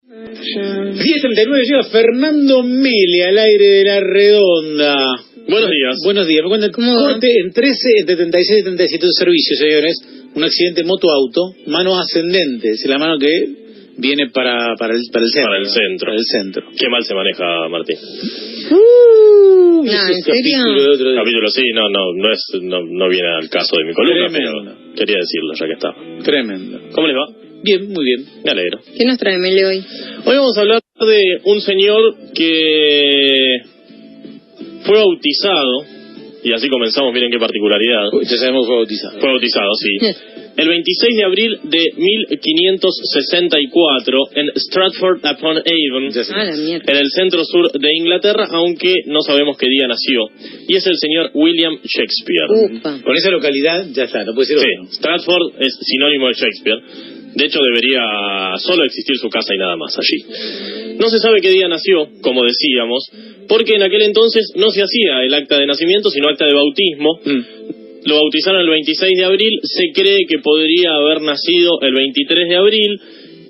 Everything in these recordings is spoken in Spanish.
10:39 llega Fernando Mele al aire de La Redonda. Buenos días. Buenos días. Me cuentan corte en 13, entre 36 y 37 servicios, señores. Un accidente moto-auto, mano ascendente. Es la mano que viene para el centro. Para el centro. Para el centro. Qué mal se maneja, Martín. ¿En serio? Capítulo, sí, no viene al caso de mi columna, pero quería decirlo ya que estaba. Tremendo. ¿Cómo les va? Bien, muy bien. Me alegro. ¿Qué nos trae Mele hoy? Hoy vamos a hablar de un señor que fue bautizado, y así comenzamos, miren qué particularidad. Ya sabemos fue bautizado. Fue bautizado, sí. El 26 de abril de 1564 en Stratford-upon-Avon, en el centro sur de Inglaterra, aunque no sabemos qué día nació. Y es el señor William Shakespeare. Con esa localidad ya está, no puede ser otro. Sí, Stratford es sinónimo de Shakespeare. De hecho, debería solo existir su casa y nada más allí. No se sabe qué día nació, como decíamos, porque en aquel entonces no se hacía el acta de nacimiento, sino acta de bautismo. Lo bautizaron el 26 de abril, se cree que podría haber nacido el 23 de abril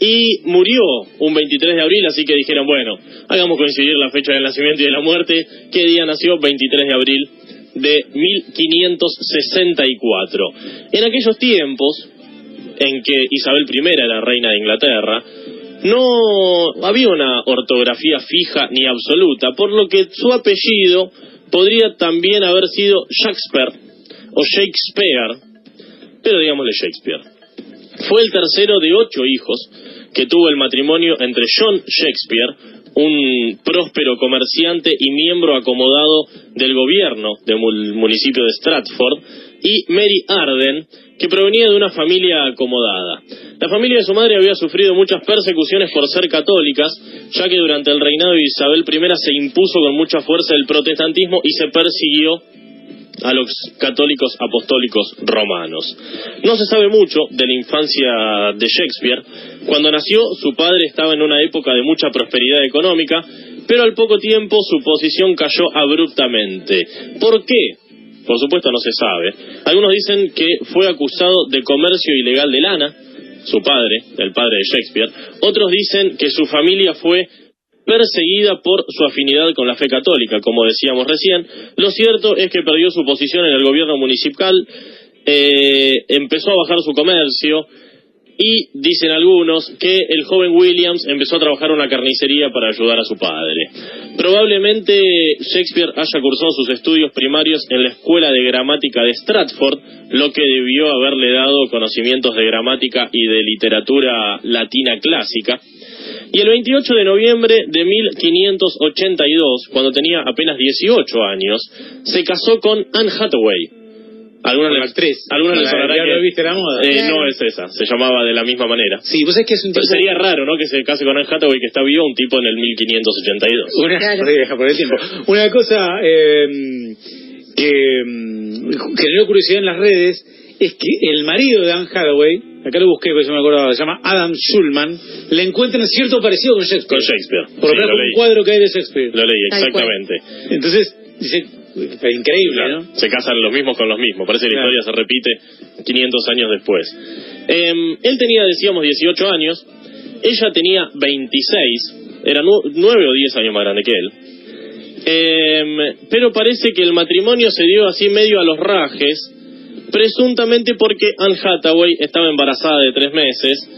y murió un 23 de abril, así que dijeron, bueno, hagamos coincidir la fecha del nacimiento y de la muerte. ¿Qué día nació? 23 de abril de 1564. En aquellos tiempos en que Isabel I era reina de Inglaterra, no había una ortografía fija ni absoluta, por lo que su apellido podría también haber sido Shakespeare o Shakespeare, pero digámosle Shakespeare. Fue el tercero de 8 hijos que tuvo el matrimonio entre John Shakespeare, un próspero comerciante y miembro acomodado del gobierno del municipio de Stratford, y Mary Arden, que provenía de una familia acomodada. La familia de su madre había sufrido muchas persecuciones por ser católicas, ya que durante el reinado de Isabel I se impuso con mucha fuerza el protestantismo y se persiguió a los católicos apostólicos romanos. No se sabe mucho de la infancia de Shakespeare. Cuando nació, su padre estaba en una época de mucha prosperidad económica, pero al poco tiempo su posición cayó abruptamente. ¿Por qué? Por supuesto no se sabe. Algunos dicen que fue acusado de comercio ilegal de lana, su padre, el padre de Shakespeare. Otros dicen que su familia fue perseguida por su afinidad con la fe católica, como decíamos recién. Lo cierto es que perdió su posición en el gobierno municipal, empezó a bajar su comercio, y dicen algunos que el joven Williams empezó a trabajar en una carnicería para ayudar a su padre. Probablemente Shakespeare haya cursado sus estudios primarios en la Escuela de Gramática de Stratford, lo que debió haberle dado conocimientos de gramática y de literatura latina clásica. Y el 28 de noviembre de 1582, cuando tenía apenas 18 años, se casó con Anne Hathaway. Algunos les sonará que... ¿Viste la moda? No es esa, se llamaba de la misma manera. Sí, vos sabés que es un tipo... Pero sería raro, ¿no?, que se case con Anne Hathaway, que está vivo, un tipo en el 1582. Por el tiempo. Una cosa que generó curiosidad en las redes es que el marido de Anne Hathaway, acá lo busqué porque yo me acordaba, se llama Adam Schulman, le encuentran cierto parecido con Shakespeare. Por sí, un cuadro que hay de Shakespeare. Lo leí, exactamente. Entonces, dice... Está increíble, claro, ¿no? Se casan los mismos con los mismos. Parece que la historia se repite 500 años después. Él tenía, decíamos, 18 años. Ella tenía 26. Era 9 o 10 años más grande que él. Pero parece que el matrimonio se dio así medio a los rajes, presuntamente porque Anne Hathaway estaba embarazada de 3 meses.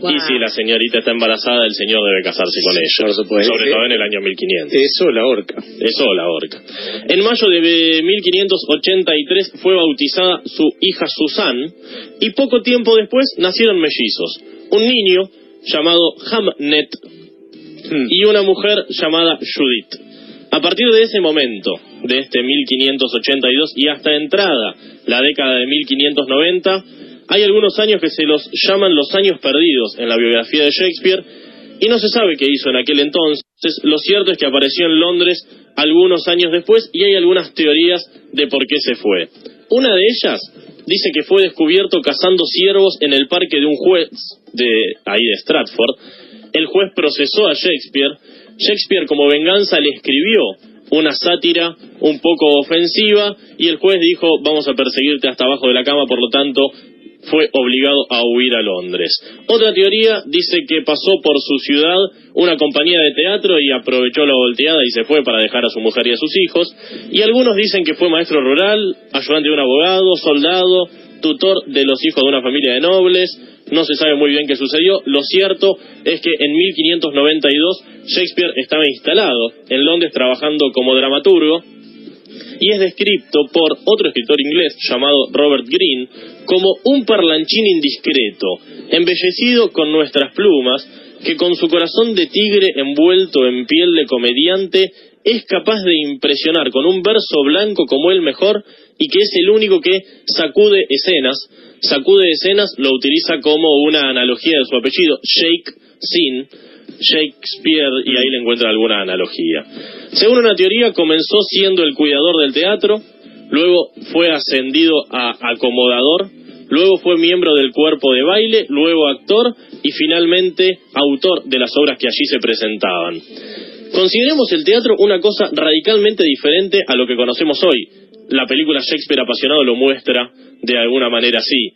Y si la señorita está embarazada, el señor debe casarse con ella. Sobre todo en el año 1500. Eso la horca. En mayo de 1583 fue bautizada su hija Susan, y poco tiempo después nacieron mellizos. Un niño llamado Hamnet y una mujer llamada Judith. A partir de ese momento, de este 1582 y hasta entrada la década de 1590, hay algunos años que se los llaman los años perdidos en la biografía de Shakespeare, y no se sabe qué hizo en aquel entonces. Lo cierto es que apareció en Londres algunos años después, y hay algunas teorías de por qué se fue. Una de ellas dice que fue descubierto cazando ciervos en el parque de un juez de Stratford. El juez procesó a Shakespeare. Shakespeare, como venganza, le escribió una sátira un poco ofensiva, y el juez dijo: vamos a perseguirte hasta abajo de la cama, por lo tanto fue obligado a huir a Londres. Otra teoría dice que pasó por su ciudad una compañía de teatro y aprovechó la volteada y se fue para dejar a su mujer y a sus hijos. Y algunos dicen que fue maestro rural, ayudante de un abogado, soldado, tutor de los hijos de una familia de nobles. No se sabe muy bien qué sucedió. Lo cierto es que en 1592 Shakespeare estaba instalado en Londres trabajando como dramaturgo, y es descrito por otro escritor inglés llamado Robert Greene como un parlanchín indiscreto, embellecido con nuestras plumas, que con su corazón de tigre envuelto en piel de comediante es capaz de impresionar con un verso blanco como el mejor, y que es el único que sacude escenas. Sacude escenas lo utiliza como una analogía de su apellido, Shakespeare, y ahí le encuentra alguna analogía. Según una teoría, comenzó siendo el cuidador del teatro, luego fue ascendido a acomodador, luego fue miembro del cuerpo de baile, luego actor y finalmente autor de las obras que allí se presentaban. Consideremos el teatro una cosa radicalmente diferente a lo que conocemos hoy. La película Shakespeare apasionado lo muestra de alguna manera así.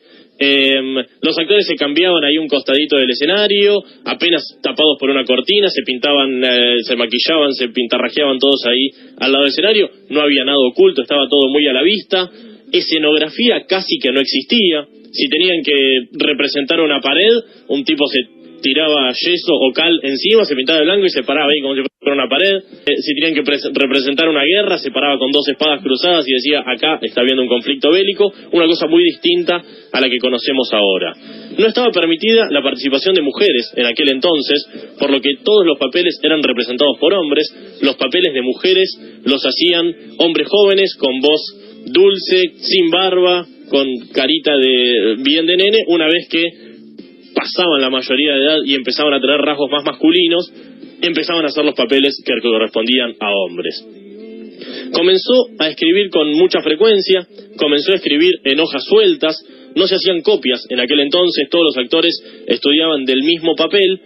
Los actores se cambiaban ahí un costadito del escenario, apenas tapados por una cortina, se pintaban, se maquillaban, se pintarrajeaban todos ahí al lado del escenario, no había nada oculto, estaba todo muy a la vista, escenografía casi que no existía. Si tenían que representar una pared, un tipo se tiraba yeso o cal encima, se pintaba de blanco y se paraba ahí como si fuera una pared. Si tenían que representar una guerra, se paraba con dos espadas cruzadas y decía, acá está habiendo un conflicto bélico, una cosa muy distinta a la que conocemos ahora. No estaba permitida la participación de mujeres en aquel entonces, por lo que todos los papeles eran representados por hombres. Los papeles de mujeres los hacían hombres jóvenes, con voz dulce, sin barba, con carita de bien de nene. Una vez que pasaban la mayoría de edad y empezaban a tener rasgos más masculinos, empezaban a hacer los papeles que correspondían a hombres. Comenzó a escribir con mucha frecuencia, comenzó a escribir en hojas sueltas, no se hacían copias en aquel entonces, todos los actores estudiaban del mismo papel,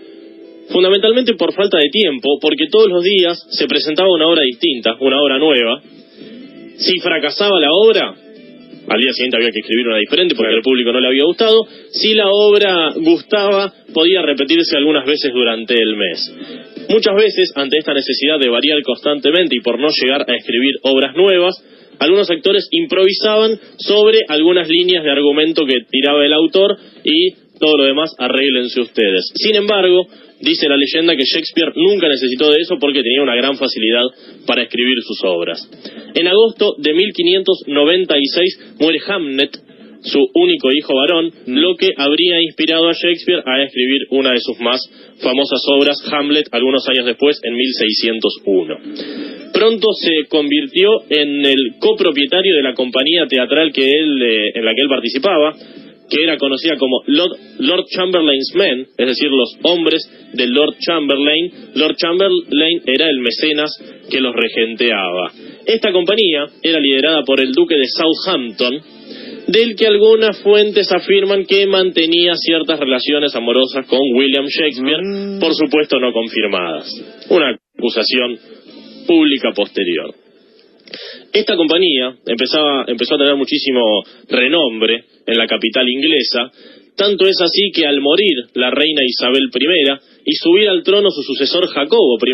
fundamentalmente por falta de tiempo, porque todos los días se presentaba una obra distinta, una obra nueva. Si fracasaba la obra, al día siguiente había que escribir una diferente porque al público no le había gustado. Si la obra gustaba, podía repetirse algunas veces durante el mes. Muchas veces, ante esta necesidad de variar constantemente y por no llegar a escribir obras nuevas, algunos actores improvisaban sobre algunas líneas de argumento que tiraba el autor y todo lo demás arréglense ustedes. Sin embargo, dice la leyenda que Shakespeare nunca necesitó de eso porque tenía una gran facilidad para escribir sus obras. En agosto de 1596 muere Hamlet, su único hijo varón, lo que habría inspirado a Shakespeare a escribir una de sus más famosas obras, Hamlet, algunos años después, en 1601. Pronto se convirtió en el copropietario de la compañía teatral en la que él participaba, que era conocida como Lord Chamberlain's Men, es decir, los hombres de Lord Chamberlain. Lord Chamberlain era el mecenas que los regenteaba. Esta compañía era liderada por el duque de Southampton, del que algunas fuentes afirman que mantenía ciertas relaciones amorosas con William Shakespeare, por supuesto no confirmadas. Una acusación pública posterior. Esta compañía empezó a tener muchísimo renombre en la capital inglesa, tanto es así que al morir la reina Isabel I y subir al trono su sucesor Jacobo I,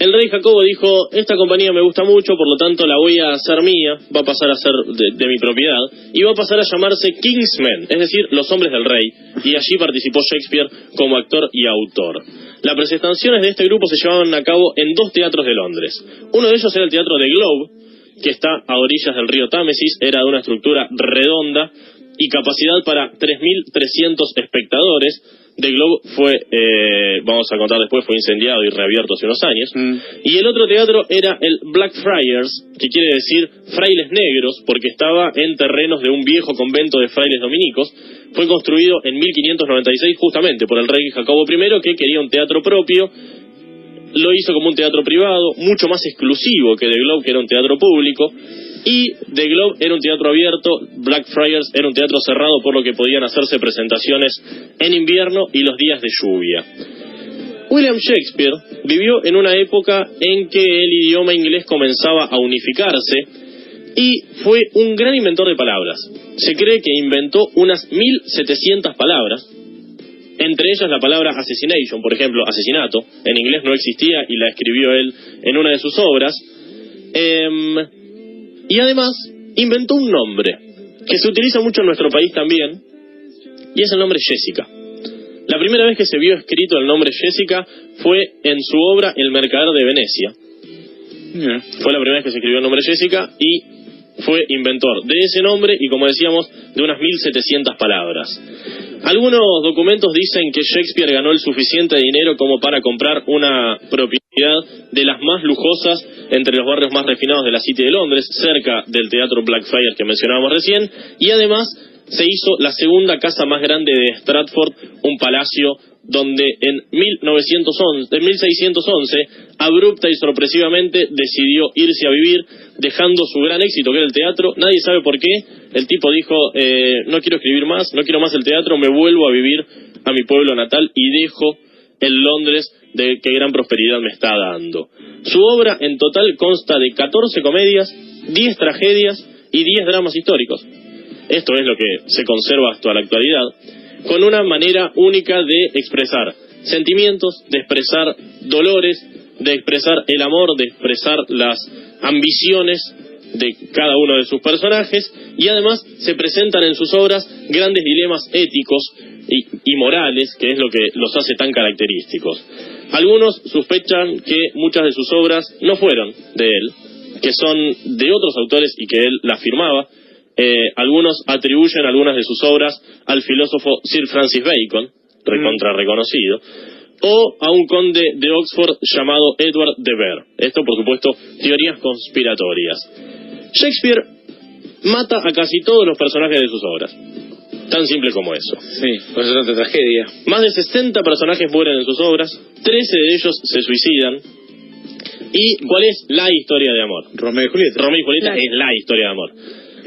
el rey Jacobo dijo, esta compañía me gusta mucho, por lo tanto la voy a hacer mía, va a pasar a ser de mi propiedad, y va a pasar a llamarse Kingsmen, es decir, los hombres del rey, y allí participó Shakespeare como actor y autor. Las presentaciones de este grupo se llevaban a cabo en 2 teatros de Londres. Uno de ellos era el Teatro de Globe, que está a orillas del río Támesis, era de una estructura redonda y capacidad para 3.300 espectadores. The Globe fue, vamos a contar después, fue incendiado y reabierto hace unos años. Y el otro teatro era el Blackfriars, que quiere decir frailes negros, porque estaba en terrenos de un viejo convento de frailes dominicos. Fue construido en 1596 justamente por el rey Jacobo I, que quería un teatro propio. Lo hizo como un teatro privado, mucho más exclusivo que The Globe, que era un teatro público. Y The Globe era un teatro abierto, Blackfriars era un teatro cerrado, por lo que podían hacerse presentaciones en invierno y los días de lluvia. William Shakespeare vivió en una época en que el idioma inglés comenzaba a unificarse y fue un gran inventor de palabras. Se cree que inventó unas 1700 palabras, entre ellas la palabra assassination, por ejemplo, asesinato. En inglés no existía y la escribió él en una de sus obras. Y además inventó un nombre que se utiliza mucho en nuestro país también, y es el nombre Jessica. La primera vez que se vio escrito el nombre Jessica fue en su obra El mercader de Venecia. Fue la primera vez que se escribió el nombre Jessica y fue inventor de ese nombre y, como decíamos, de unas 1700 palabras. Algunos documentos dicen que Shakespeare ganó el suficiente dinero como para comprar una propiedad de las más lujosas entre los barrios más refinados de la City de Londres, cerca del teatro Blackfriars que mencionábamos recién, y además se hizo la segunda casa más grande de Stratford, un palacio donde en 1611, abrupta y sorpresivamente, decidió irse a vivir, dejando su gran éxito, que era el teatro. Nadie sabe por qué. El tipo dijo, no quiero escribir más, no quiero más el teatro, me vuelvo a vivir a mi pueblo natal y dejo el Londres de qué gran prosperidad me está dando. Su obra en total consta de 14 comedias, 10 tragedias y 10 dramas históricos. Esto es lo que se conserva hasta la actualidad, con una manera única de expresar sentimientos, de expresar dolores, de expresar el amor, de expresar las ambiciones de cada uno de sus personajes, y además se presentan en sus obras grandes dilemas éticos y morales, que es lo que los hace tan característicos. Algunos sospechan que muchas de sus obras no fueron de él, que son de otros autores y que él las firmaba. Algunos atribuyen algunas de sus obras al filósofo Sir Francis Bacon, recontra reconocido, o a un conde de Oxford llamado Edward de Vere. Esto, por supuesto, teorías conspiratorias. Shakespeare mata a casi todos los personajes de sus obras. Tan simple como eso. Sí, por eso tanta tragedia. Más de 60 personajes mueren en sus obras, 13 de ellos se suicidan. ¿Y cuál es la historia de amor? Romeo y Julieta. Romeo y Julieta Claro. es la historia de amor.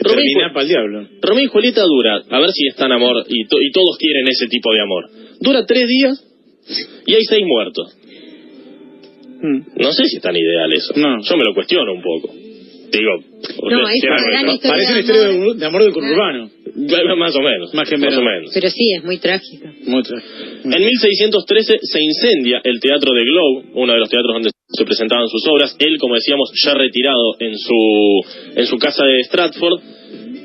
Termina para el diablo. Romeo y Julieta dura, a ver si es tan amor, y todos quieren ese tipo de amor. Dura 3 días y hay 6 muertos. No sé si es tan ideal eso. No. Yo me lo cuestiono un poco. Digo, No, es una gran historia. Parece una historia de amor del conurbano. más o menos. Más o menos. Pero sí, es muy trágica. Muy trágico. En 1613 se incendia el Teatro de Globe, uno de los teatros donde se presentaban sus obras. Él, como decíamos, ya retirado en su casa de Stratford,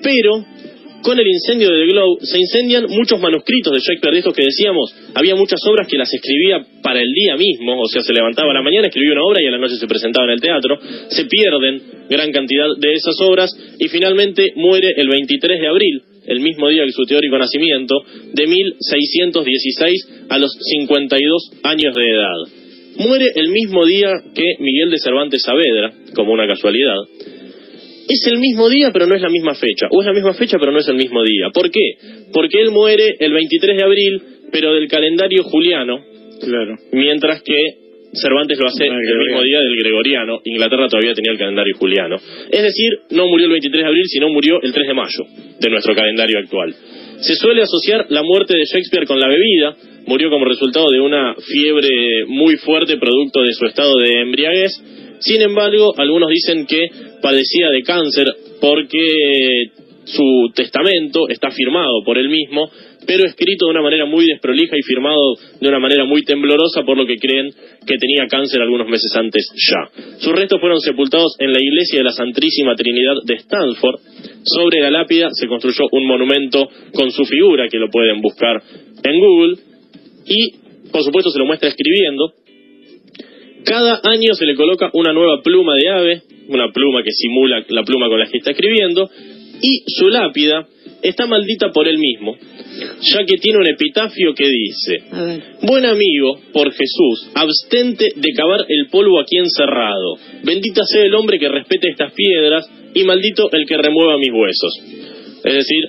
pero con el incendio de The Globe se incendian muchos manuscritos de Shakespeare, de estos que decíamos. Había muchas obras que las escribía para el día mismo, o sea, se levantaba a la mañana, escribía una obra y a la noche se presentaba en el teatro. Se pierden gran cantidad de esas obras y finalmente muere el 23 de abril, el mismo día que su teórico nacimiento, de 1616, a los 52 años de edad. Muere el mismo día que Miguel de Cervantes Saavedra, como una casualidad. Es el mismo día, pero no es la misma fecha. O es la misma fecha, pero no es el mismo día. ¿Por qué? Porque él muere el 23 de abril, pero del calendario juliano. Claro. Mientras que Cervantes lo hace el mismo día del gregoriano. Inglaterra todavía tenía el calendario juliano. Es decir, no murió el 23 de abril, sino murió el 3 de mayo de nuestro calendario actual. Se suele asociar la muerte de Shakespeare con la bebida. Murió como resultado de una fiebre muy fuerte producto de su estado de embriaguez. Sin embargo, algunos dicen que padecía de cáncer porque su testamento está firmado por él mismo, pero escrito de una manera muy desprolija y firmado de una manera muy temblorosa, por lo que creen que tenía cáncer algunos meses antes ya. Sus restos fueron sepultados en la iglesia de la Santísima Trinidad de Stanford. Sobre la lápida se construyó un monumento con su figura, que lo pueden buscar en Google, y por supuesto se lo muestra escribiendo. Cada año se le coloca una nueva pluma de ave, una pluma que simula la pluma con la que está escribiendo, y su lápida está maldita por él mismo, ya que tiene un epitafio que dice: A ver. buen amigo, por Jesús, abstente de cavar el polvo aquí encerrado. Bendita sea el hombre que respete estas piedras, y maldito el que remueva mis huesos. Es decir,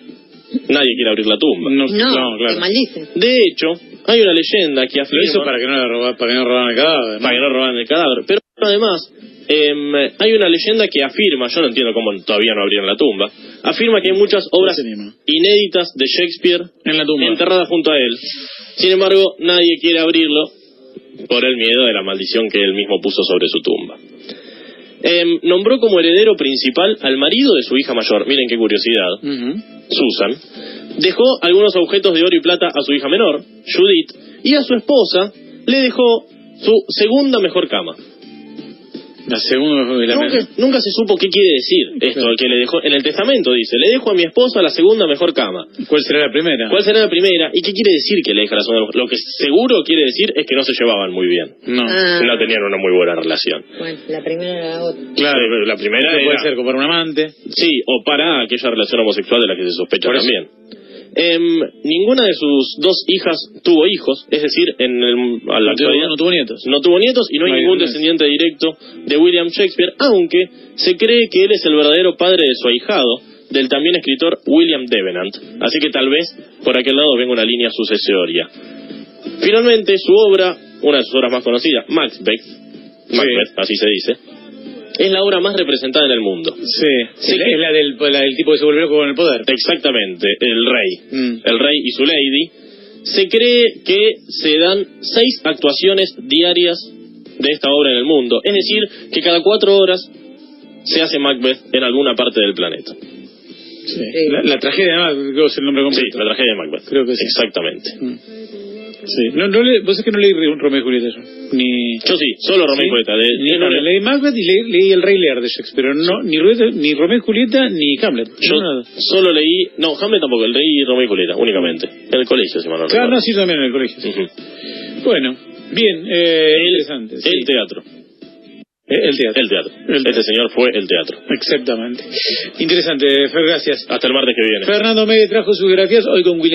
nadie quiere abrir la tumba. No, claro. te maldice. De hecho, hay una leyenda que Lo afirma... hizo para que no robaran el cadáver. Para que no robaran el cadáver. Pero además, hay una leyenda que afirma, yo no entiendo cómo todavía no abrieron la tumba, afirma que hay muchas obras inéditas de Shakespeare En la tumba. enterradas junto a él. Sin embargo, nadie quiere abrirlo por el miedo de la maldición que él mismo puso sobre su tumba. Nombró como heredero principal al marido de su hija mayor. Miren qué curiosidad. Susan. Dejó algunos objetos de oro y plata a su hija menor, Judith, y a su esposa le dejó su segunda mejor cama. La segunda mejor que la menor. Nunca se supo qué quiere decir esto, que le dejó en el testamento, dice, le dejo a mi esposa la segunda mejor cama. ¿Cuál será la primera? ¿Cuál será la primera? ¿Y qué quiere decir que le deja la segunda? Lo que seguro quiere decir es que no se llevaban muy bien. No tenían una muy buena relación. Bueno, la primera era la otra. Claro, la primera era... puede ser como para un amante. Sí, o para aquella relación homosexual de la que se sospecha también. Ninguna de sus dos hijas tuvo hijos, es decir, a la actualidad no tuvo nietos. No tuvo nietos y no hay ningún descendiente directo de William Shakespeare, aunque se cree que él es el verdadero padre de su ahijado, del también escritor William Devenant. Así que tal vez por aquel lado venga una línea sucesoria. Finalmente, su obra, una de sus obras más conocidas, Macbeth, así se dice, es la obra más representada en el mundo. Sí, es la del tipo que se volvió con el poder. Exactamente, el rey. El rey y su lady. Se cree que se dan 6 actuaciones diarias de esta obra en el mundo. Es decir, que cada 4 horas se hace Macbeth en alguna parte del planeta. Sí. La tragedia de Macbeth, creo que es el nombre completo. Sí, la tragedia de Macbeth. Creo que sí. Exactamente. Sí. Vos es que no leí Romeo y Julieta yo. Yo sí, solo Romeo y Julieta. Leí Macbeth y leí El Rey Lear de Shakespeare, pero no, ni Romeo y Julieta ni Hamlet. Yo solo leí, Hamlet tampoco, El Rey y Romeo y Julieta, únicamente. En el colegio, si mal no recuerdo. Claro, sí, también en el colegio. Sí. Bueno, bien, interesante. El teatro. El teatro. Este señor fue el teatro. Exactamente. Interesante, Fer, gracias. Hasta el martes que viene. Fernando Mede trajo sus biografías hoy con William.